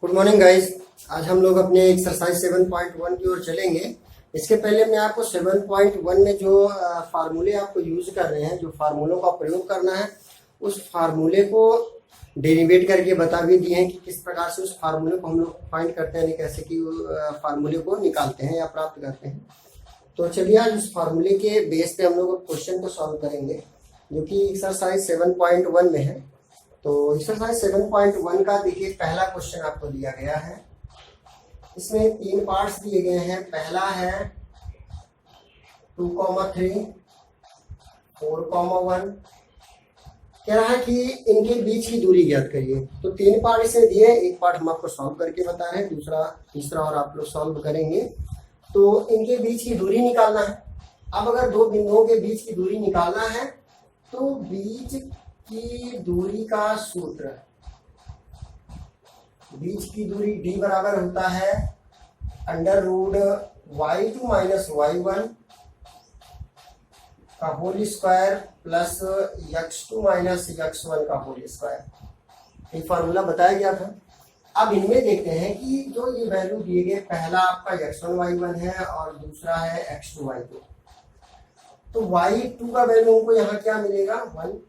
Good morning guys. आज हम लोग अपने एक्सरसाइज 7.1 की ओर चलेंगे। इसके पहले मैं आपको 7.1 में जो फार्मूले आपको यूज कर रहे हैं, जो फार्मूलों का प्रयोग करना है, उस फार्मूले को डेरिवेट करके बता भी दिए हैं कि किस प्रकार से उस फार्मूले को हम लोग फाइंड करते हैं, कैसे कि फार्मूले को निकालते हैं या प्राप्त करते हैं। तो चलिए आज उस फार्मूले के बेस पे हम लोग क्वेश्चन को सॉल्व करेंगे, जो कि एक्सरसाइज 7.1 में है। तो एक्सरसाइज 7.1 का देखिए पहला क्वेश्चन आपको दिया गया है। इसमें 3 पार्ट्स दिए गए हैं। पहला है 2,3, 4,1। कह रहा है कि इनके बीच की दूरी ज्ञात करिए। तो 3 पार्ट इसमें दिए हैं, एक पार्ट हम आपको सॉल्व करके बता रहे हैं, दूसरा तीसरा और आप लोग सॉल्व करेंगे। तो इनके बीच की दूरी निकालना है। अब अगर दो बिंदुओं के बीच की दूरी निकालना है तो बीच की दूरी का सूत्र, बीच की दूरी d बराबर होता है √y2 माइनस y1 का whole square plus x2 minus x1 का होल स्क्वायर। ये फार्मूला बताया गया था। अब इनमें देखते हैं कि जो ये वैल्यू दिए गए, पहला आपका x1 y1 है और दूसरा है x2 y2। तो y2 का वैल्यू हमको यहाँ क्या मिलेगा, 1।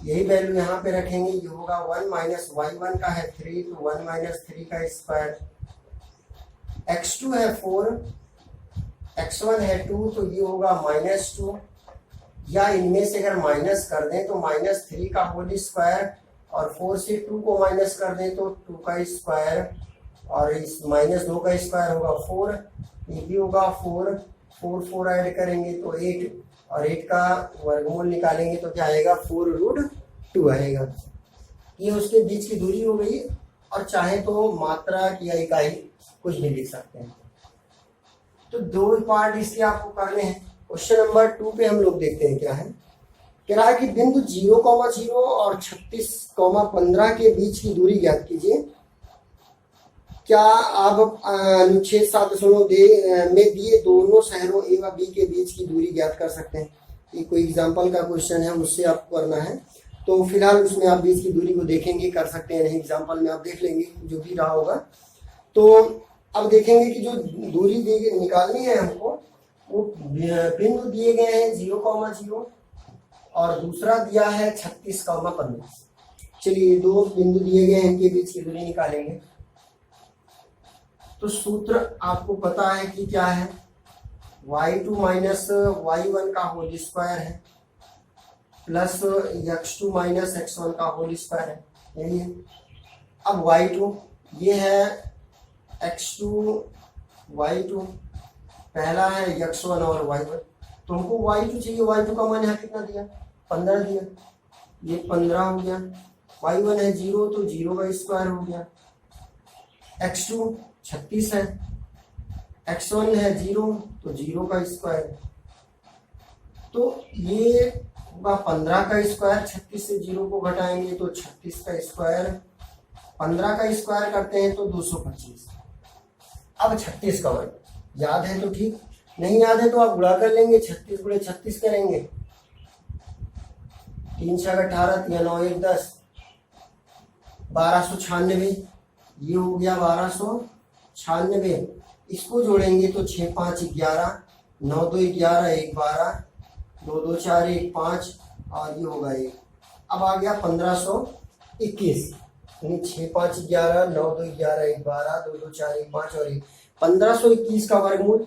यही वैल्यू यहाँ पे रखेंगे, ये होगा 1 माइनस y1 का है 3, तो 1 माइनस 3 का स्क्वायर। x2 है 4, x1 है 2, तो ये होगा -2। या इनमें से अगर माइनस कर दें तो -3 का होल स्क्वायर, और 4 से 2 को माइनस कर दें तो 2 का स्क्वायर, और इस -2 का स्क्वायर होगा 4, ये भी होगा 4, 4 ऐड करेंगे तो 8, और 8 का वर्गमूल निकालेंगे तो क्या आएगा, 4√2 आएगा। ये उसके बीच की दूरी हो गई। और चाहे तो मात्रा या इकाई कुछ भी लिख सकते हैं। तो 2 पार्ट इसके आपको करने हैं। क्वेश्चन नंबर 2 पे हम लोग देखते हैं क्या है। कह रहा है कि बिंदु 0,0 और 36,15 के बीच की दूरी ज्ञात कीजिए। क्या आप अनुच्छेद 7 में दिए दोनों शहरों ए व बी के बीच की दूरी ज्ञात कर सकते हैं। ये कोई एग्जांपल का क्वेश्चन है, उससे आपको करना है। तो फिलहाल उसमें आप बीच की दूरी को देखेंगे, कर सकते हैं, नहीं एग्जांपल में आप देख लेंगे जो भी रहा होगा। तो अब देखेंगे कि जो दूरी निकालनी है हमको, वो बिंदु दिए गए हैं 0,0 और दूसरा दिया है 36,15। चलिए 2 बिंदु दिए गए हैं, इनके बीच की दूरी निकालेंगे। तो सूत्र आपको पता है कि क्या है, y2 माइनस y1 का होल स्क्वायर है प्लस x2 माइनस x1 का होल स्क्वायर है, यही है। अब y2 ये है x2 y2, पहला है x1 और y1। तो हमको y2 चाहिए। y2 का मान यहाँ कितना दिया, 15 दिया, ये 15 हो गया। y1 है 0, तो 0 का स्क्वायर हो गया। x2 36 है, x1 है 0, तो 0 का स्क्वायर। तो ये होगा 15 का स्क्वायर, 36 से 0 को घटाएंगे तो 36 का स्क्वायर, 15 का स्क्वायर करते हैं तो 225। अब 36 का वर्ग याद है तो ठीक, नहीं याद है तो आप गुणा कर लेंगे, 36 गुणे 36 करेंगे, 3 × 18, 3 9 1 10, 1296। ये हो गया 1296। इसको जोड़ेंगे तो 6 5 11, 9 2 11, 1 12, 2 2 4 1 5, और ये होगा 1। अब आ गया 1521, यानी 6 5 11, 9 2 11, 1 12, 2 2 4 1 5 और 1, 1521 का वर्गमूल।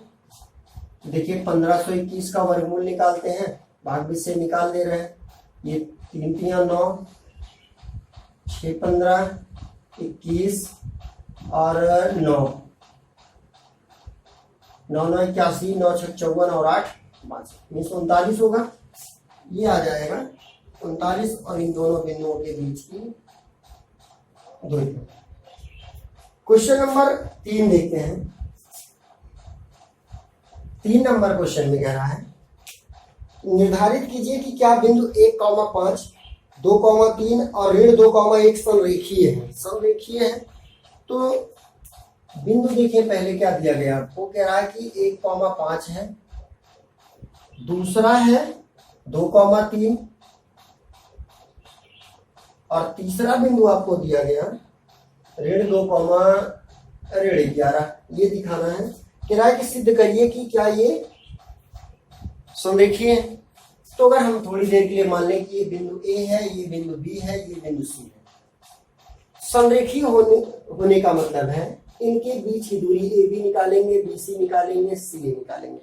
देखिए 1521 का वर्गमूल निकालते हैं, भाग से निकाल दे रहे हैं। ये 3 3 9, 6 15 21 और 9 9 9 81, 9 6 54 और 8 52, 39 होगा। ये आ जाएगा 39, और इन दोनों बिंदुओं के बीच की दूरी। क्वेश्चन नंबर 3 देखते हैं। 3 नंबर क्वेश्चन में कह रहा है, निर्धारित कीजिए कि क्या बिंदु 1,5, 2,3 और ऋण 2,1 संरेखीय है। संरेखीय है तो बिंदु देखिए पहले क्या दिया गया आपको, कह रहा है कि 1,5 है, दूसरा है 2,3, और तीसरा बिंदु आपको दिया गया ऋण 2 कॉमा ऋण 11 ये दिखाना है। कह रहा है कि सिद्ध करिए कि क्या ये समरेखीय है। तो अगर हम थोड़ी देर के लिए मान लें कि ये बिंदु ए है, ये बिंदु बी है, ये बिंदु सी है, समरेखीय होने का मतलब है इनके बीच की दूरी ए बी निकालेंगे, बी सी निकालेंगे, सी ए निकालेंगे।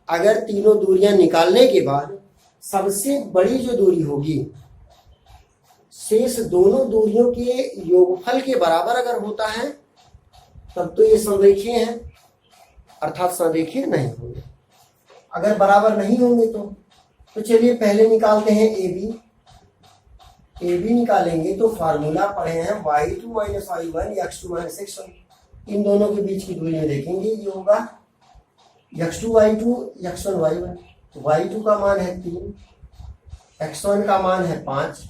अगर तीनों दूरियां निकालने के बाद सबसे बड़ी जो दूरी होगी शेष दोनों दूरियों के योगफल के बराबर अगर होता है तब तो ये समरेखीय है, अर्थात समरेखीय नहीं होंगे। अगर बराबर नहीं होंगे तो चलिए पहले निकालते हैं ए बी निकालेंगे तो फार्मूला पढ़े हैं y2 minus y1 x2 minus x1। इन दोनों के बीच की दूरी में देखेंगे ये होगा x2 y2 x1 y1। y2 का मान है 3, x1 का मान है 5,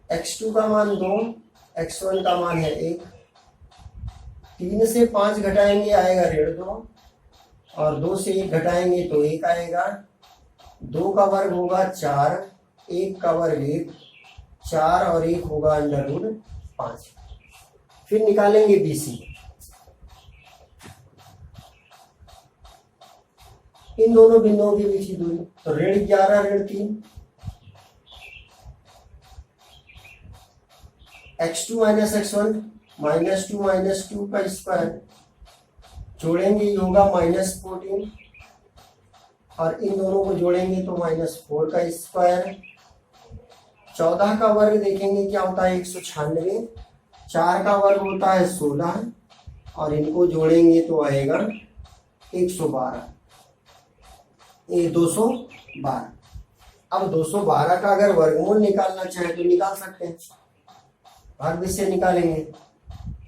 x2 का मान 2, x1 का मान है 1। 3 से 5 घटाएंगे आएगा ऋण 2 और 2 से 1 घटाएंगे तो 1 आएगा। 2 का वर्ग होगा 4, 1 का वर्ग 1, 4 और 1 होगा √5। फिर निकालेंगे BC। इन दोनों बिंदुओं के बीच की दूरी तो ऋण 11 ऋण 3, x2 माइनस x1 -2 -2 का स्क्वायर जोड़ेंगे ये होगा -14 और इन दोनों को जोड़ेंगे तो -4 का स्क्वायर। 14 का वर्ग देखेंगे क्या होता है 196, 4 का वर्ग होता है 16 और इनको जोड़ेंगे तो आएगा 112, ये 212। अब 212 का अगर वर्गमूल निकालना चाहे तो निकाल सकते हैं, भाग से निकालेंगे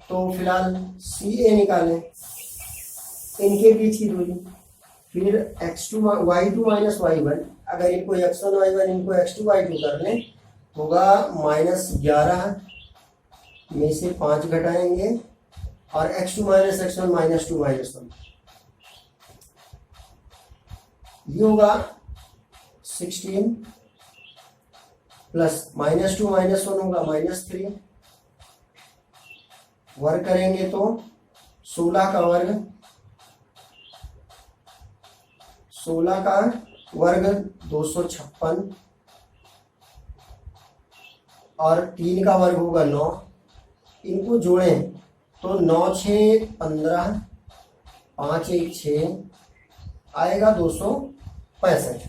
तो फिलहाल CA निकालें इनके बीच की दूरी। फिर x2 y2 माइनस y1 अगर इनको x1 y1 इनको x2 y2 कर लें होगा -11 में से 5 घटाएंगे और x2 माइनस x1 -2 -1 ये होगा 16 प्लस -2 -1 होगा -3। वर्ग करेंगे तो 16 का वर्ग 256 और 3 का वर्ग होगा 9। इनको जोड़ें तो 9 6 15, 5 1 6 आएगा 265।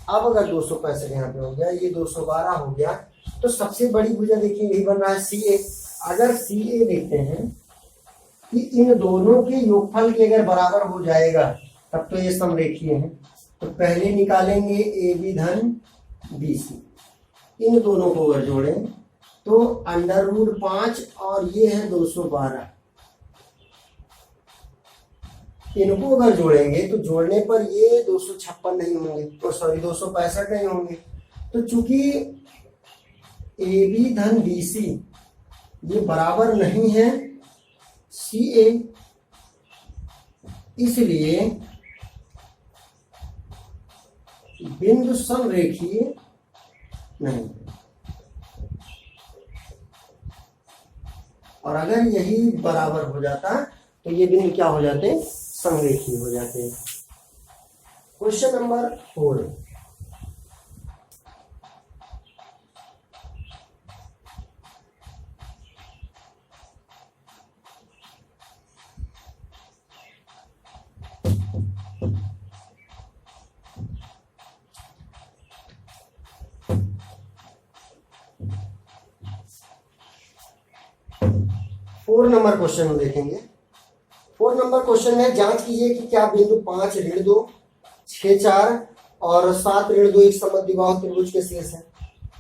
अब अगर 265 यहाँ पे हो गया, ये 212 हो गया तो सबसे बड़ी भुजा देखिए यही बन रहा है CA। अगर CA देखते हैं कि इन दोनों के योगफल के अगर बराबर हो जाएगा तब तो ये समरेखीय है। तो पहले निकालेंगे AB धन BC, इन दोनों को अगर जोड़ें तो √5 और ये है 212, इनको अगर जोड़ेंगे तो जोड़ने पर ये 256 नहीं होंगे तो सॉरी 265 नहीं होंगे। तो चूंकि AB धन BC ये बराबर नहीं है CA, इसलिए बिंदु समरेखीय नहीं है। और अगर यही बराबर हो जाता तो ये बिंदु क्या हो जाते हैं समरेखीय हो जाते हैं। क्वेश्चन नंबर 4 4 नंबर क्वेश्चन हम देखेंगे। 4 नंबर क्वेश्चन में जांच कीजिए कि क्या बिंदु 5 ऋण 2 6 4 और 7 ऋण 2 एक समद्विबाहु त्रिभुज के शीर्ष है।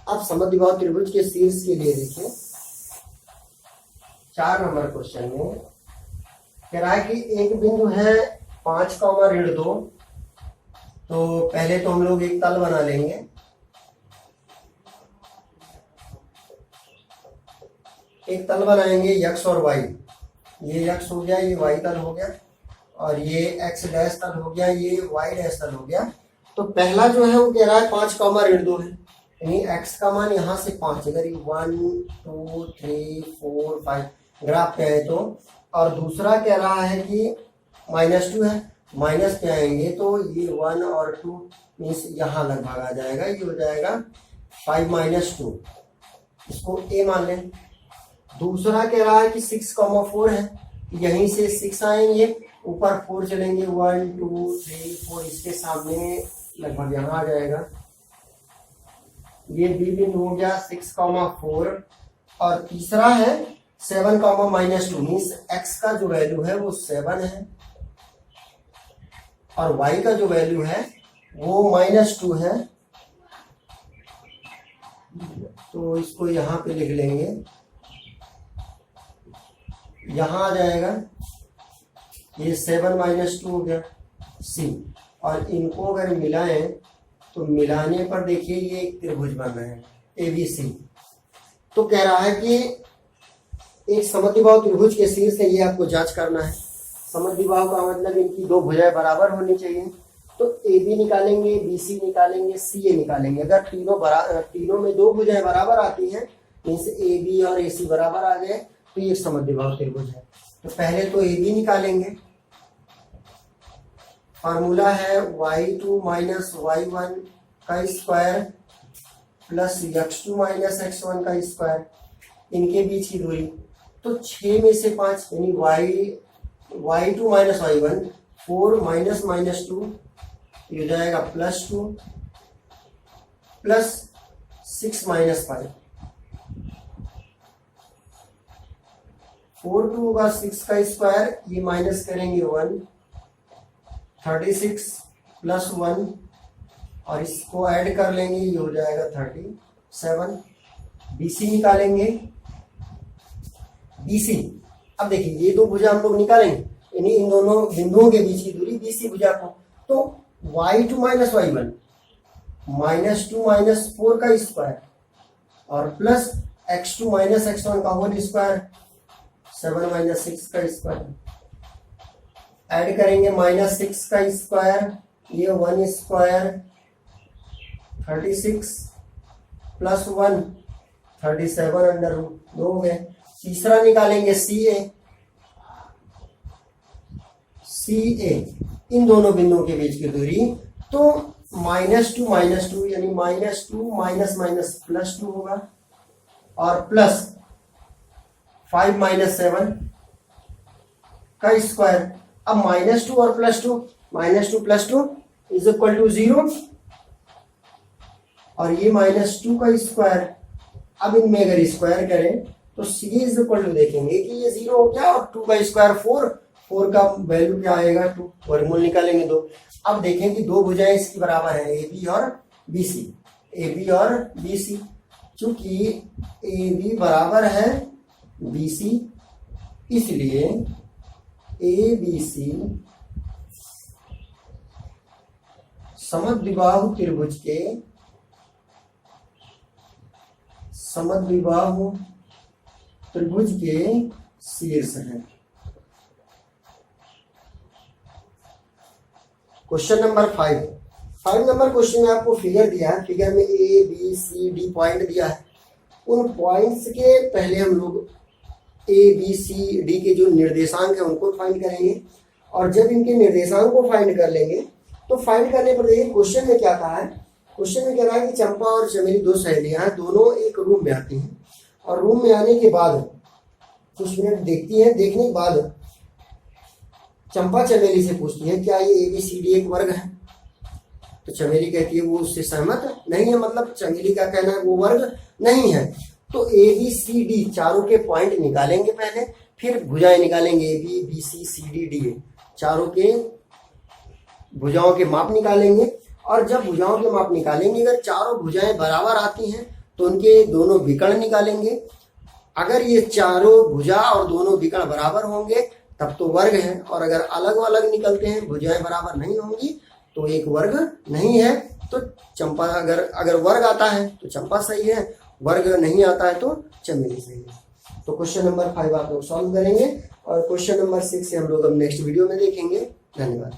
अब समद्विबाहु त्रिभुज के शीर्ष के लिए देखिए 4 नंबर क्वेश्चन में कह रहा है कि एक बिंदु है 5 ऋण 2। तो पहले तो हम लोग एक तल बना लेंगे। एक तल बनाएंगे x और y, ये x हो गया, ये y तल हो गया और ये x डैश तल हो गया, ये y डैश तल हो गया। तो पहला जो है वो कह रहा है 5 ऋण 2 है, यानी x का मान यहाँ से 5, अगर 1 2 3 4 5 ग्राफ पे है तो, और दूसरा कह रहा है कि -2 है, माइनस पे आएंगे तो ये 1 और 2 मीन्स यहाँ लगभग आ जाएगा, ये हो जाएगा 5 - 2, इसको a मान लें। दूसरा कह रहा है कि 6,4 है, यहीं से 6 आएंगे, ऊपर 4 चलेंगे, 1 2 3 4, इसके सामने लगभग यहाँ आ जाएगा, ये बी बिंदु हो गया 6,4। और तीसरा है 7,-2 मीन्स x का जो वैल्यू है वो 7 है और y का जो वैल्यू है वो -2 है, तो इसको यहाँ पे लिख लेंगे, यहाँ आ जाएगा, ये 7 - 2 हो गया c। और इनको अगर मिलाएं तो मिलाने पर देखिए ये एक त्रिभुज बन रहे हैं ABC। तो कह रहा है कि एक समद्विबाहु त्रिभुज के शीर्ष से ये आपको जांच करना है। समद्विबाहु का मतलब इनकी दो भुजाएं बराबर होनी चाहिए, तो AB निकालेंगे, BC निकालेंगे, CA निकालेंगे। अगर तीनों में दो भुजाएं बराबर आती हैं, मीन्स AB और AC बराबर आ गए, तो ये समद्विबाहु त्रिभुज है। तो पहले तो AB निकालेंगे, फार्मूला है y2 - y1 का स्क्वायर प्लस x2 - x1 का स्क्वायर, इनके बीच की दूरी, तो 6 में से 5 यानी y2 - y1 4 - -2, ये हो जाएगा +2 प्लस 6 - 5, 4 2 होगा 6 का स्क्वायर, ये माइनस करेंगे 1, 36 प्लस 1 और इसको ऐड कर लेंगे, ये हो जाएगा 37। BC निकालेंगे, BC अब देखिए ये दो भुजा हम लोग निकालेंगे, यानी इन दोनों बिंदुओं के बीच की दूरी BC भुजा को, तो y2 - y1 -2 - 4 का स्क्वायर और प्लस x2 - x1 का होल स्क्वायर 7 - 6 का स्क्वायर, ऐड करेंगे -6 का स्क्वायर, ये 1 स्क्वायर 36 प्लस 1 37 √2 हो गए। तीसरा निकालेंगे CA, इन दोनों बिंदुओं के बीच की दूरी, तो -2 यानी -2 - +2 होगा और प्लस 5 - 7 का स्क्वायर। अब -2 और +2, -2 + 2 = 0 और ये -2 का स्क्वायर। अब इनमें अगर स्क्वायर करें तो C = देखेंगे कि ये 0 हो गया और 2 का स्क्वायर 4 का वैल्यू क्या आएगा 2, वर्गमूल निकालेंगे 2। अब देखें कि दो भुजाएं इसकी बराबर है AB और BC, चूंकि AB बराबर है BC, इसलिए ABC समद्विबाहु त्रिभुज के शीर्ष है। क्वेश्चन नंबर 5 नंबर क्वेश्चन में आपको फिगर दिया है, फिगर में A B C D point दिया है। उन पॉइंट्स के पहले हम लोग A B C D के जो निर्देशांक है उनको फाइंड करेंगे, और जब इनके निर्देशांक को फाइंड कर लेंगे तो फाइंड करने पर देखिए क्वेश्चन में क्या कहा है। क्वेश्चन में कह रहा है कि चंपा और चमेली दो सहेलियां हैं, दोनों एक रूम में आती हैं और रूम में आने के बाद कुछ मिनट देखती हैं, देखने के बाद चंपा चमेली से पूछती है क्या ये ABCD एक वर्ग है, तो चमेली कहती है वो उससे सहमत नहीं है, मतलब चमेली का कहना है वो वर्ग नहीं है। तो ABCD चारों के पॉइंट निकालेंगे पहले, फिर भुजाएं निकालेंगे AB BC CD DA, चारों के भुजाओं के माप निकालेंगे, और जब भुजाओं के माप निकालेंगे अगर चारों भुजाएं बराबर आती हैं तो उनके दोनों विकर्ण निकालेंगे। अगर ये चारों भुजा और दोनों विकर्ण बराबर होंगे तब तो वर्ग है, और अगर अलग अलग निकलते हैं, भुजाएं बराबर नहीं होंगी तो एक वर्ग नहीं है। तो चंपा अगर वर्ग आता है तो चंपा सही है, वर्ग नहीं आता है तो चमेली सही है। तो क्वेश्चन नंबर 5 आप लोग सॉल्व करेंगे और क्वेश्चन नंबर 6 से हम लोग अब नेक्स्ट वीडियो में देखेंगे। धन्यवाद।